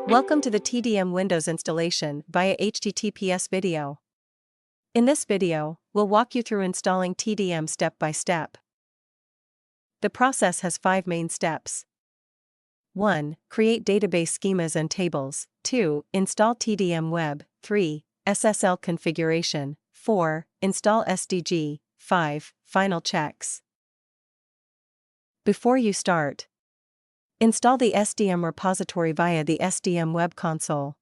Welcome to the TDM Windows installation via HTTPS video. In this video, we'll walk you through installing TDM step by step. The process has 5 main steps. 1. Create database schemas and tables. 2. Install TDM Web. 3. SSL configuration. 4. Install SDG. 5. Final checks. Before you start, install the SDM repository via the SDM web console.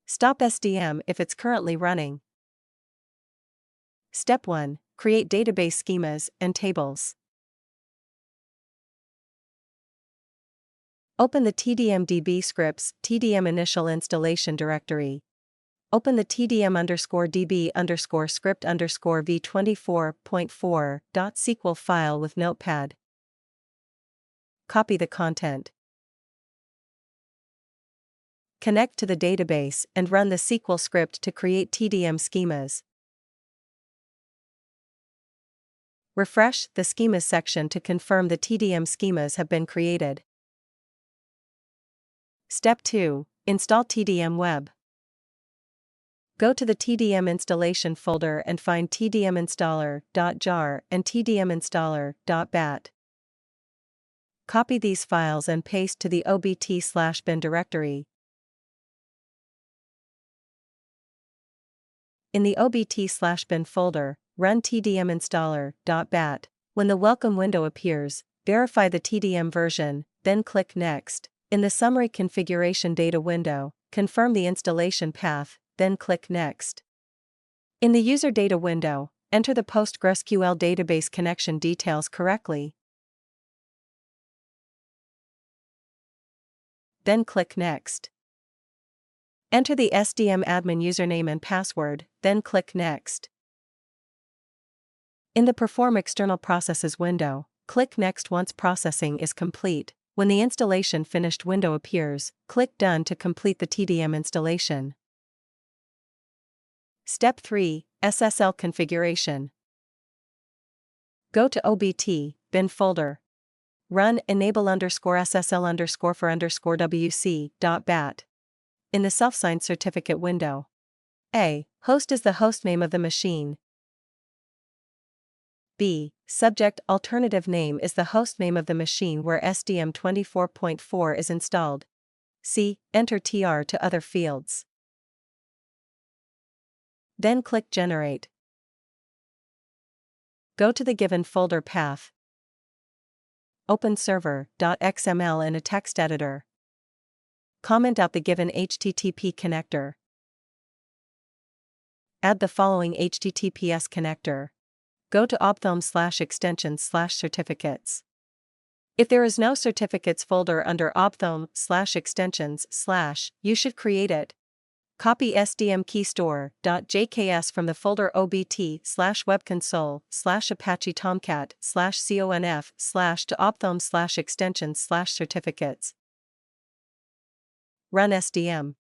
Stop SDM if it's currently running. Step 1. Create database schemas and tables. Open the TDM-DB scripts TDM initial installation directory. Open the TDM_DB_script_v24.4.SQL file with Notepad. Copy the content. Connect to the database and run the SQL script to create TDM schemas. Refresh the schemas section to confirm the TDM schemas have been created. Step 2. Install TDM Web. Go to the TDM installation folder and find tdminstaller.jar and tdminstaller.bat. Copy these files and paste to the obt/bin directory. In the obt/bin folder, run tdminstaller.bat. When the welcome window appears, verify the TDM version, then click Next. In the Summary Configuration Data window, confirm the installation path, then click Next. In the User Data window, enter the PostgreSQL database connection details correctly. Then click Next. Enter the SDM admin username and password, then click Next. In the Perform External Processes window, click Next once processing is complete. When the installation finished window appears, click Done to complete the TDM installation. Step 3. SSL configuration. Go to OBT, bin folder. Run enable_SSL_for_wc.bat. In the self-signed certificate window. A. Host is the hostname of the machine. B. Subject alternative name is the hostname of the machine where SDM 24.4 is installed. C. Enter TR to other fields. Then click Generate. Go to the given folder path. Open server.xml in a text editor. Comment out the given HTTP connector. Add the following HTTPS connector. Go to opthome/extensions/certificates. If there is no certificates folder under opthome/extensions/, you should create it. Copy SDM keystore.jks from the folder obt/webconsole/apache tomcat/conf/ to opthome/extensions/certificates. Run SDM.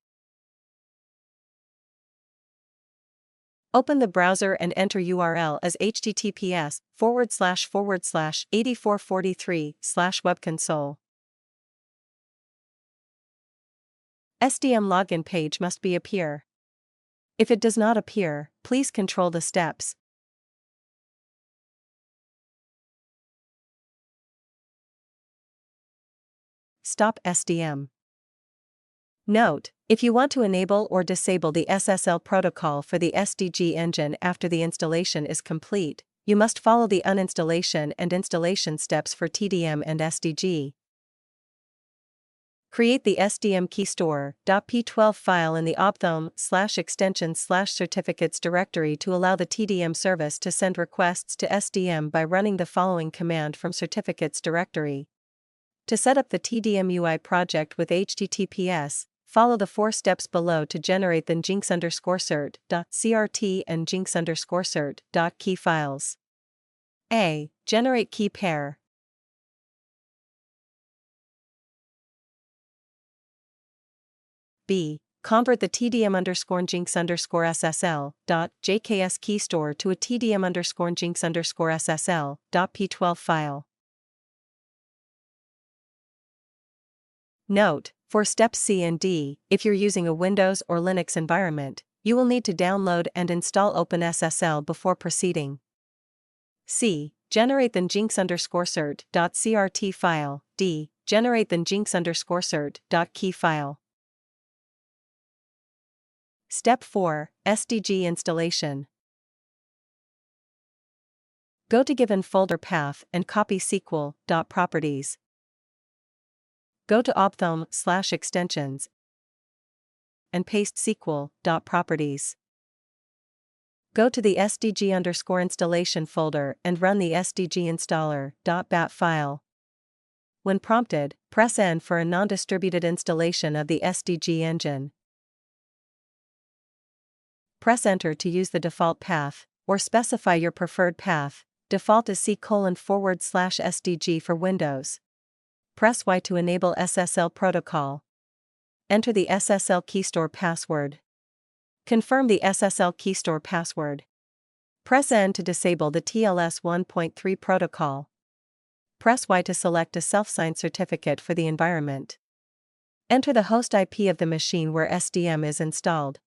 Open the browser and enter URL as https://8443/webconsole. SDM login page must appear. If it does not appear, please control the steps. Stop SDM. Note, if you want to enable or disable the SSL protocol for the SDG engine after the installation is complete, you must follow the uninstallation and installation steps for TDM and SDG. Create the SDM keystore.p12 file in the opthome/extensions/certificates directory to allow the TDM service to send requests to SDM by running the following command from certificates directory. To set up the TDM UI project with HTTPS, follow the 4 steps below to generate the jinx_cert.crt and jinx_cert.key files. A. Generate key pair. B. Convert the TDM_jinx_SSL.jks keystore to a TDM_jinx_SSL.p12 file. Note: for steps C and D, if you're using a Windows or Linux environment, you will need to download and install OpenSSL before proceeding. C. Generate the nginx_cert.crt file. D. Generate the nginx_cert.key file. Step 4. SDG installation. Go to given folder path and copy SQL.properties. Go to opthumb/extensions and paste SQL.properties. Go to the SDG_installation folder and run the SDG installer.bat file. When prompted, press N for a non-distributed installation of the SDG engine. Press Enter to use the default path, or specify your preferred path. Default is C:/SDG for Windows. Press Y to enable SSL protocol. Enter the SSL keystore password. Confirm the SSL keystore password. Press N to disable the TLS 1.3 protocol. Press Y to select a self-signed certificate for the environment. Enter the host IP of the machine where SDM is installed.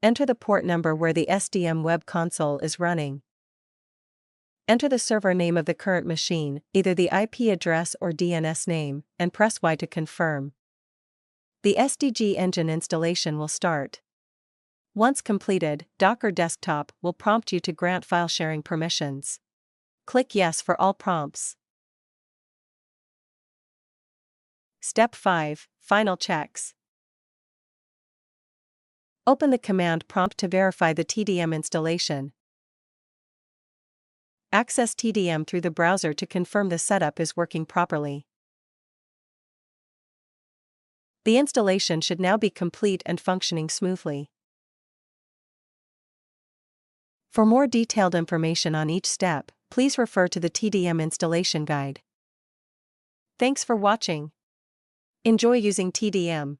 Enter the port number where the SDM web console is running. Enter the server name of the current machine, either the IP address or DNS name, and press Y to confirm. The SDG engine installation will start. Once completed, Docker Desktop will prompt you to grant file sharing permissions. Click Yes for all prompts. Step 5. Final checks. Open the command prompt to verify the TDM installation. Access TDM through the browser to confirm the setup is working properly. The installation should now be complete and functioning smoothly. For more detailed information on each step, please refer to the TDM installation guide. Thanks for watching. Enjoy using TDM.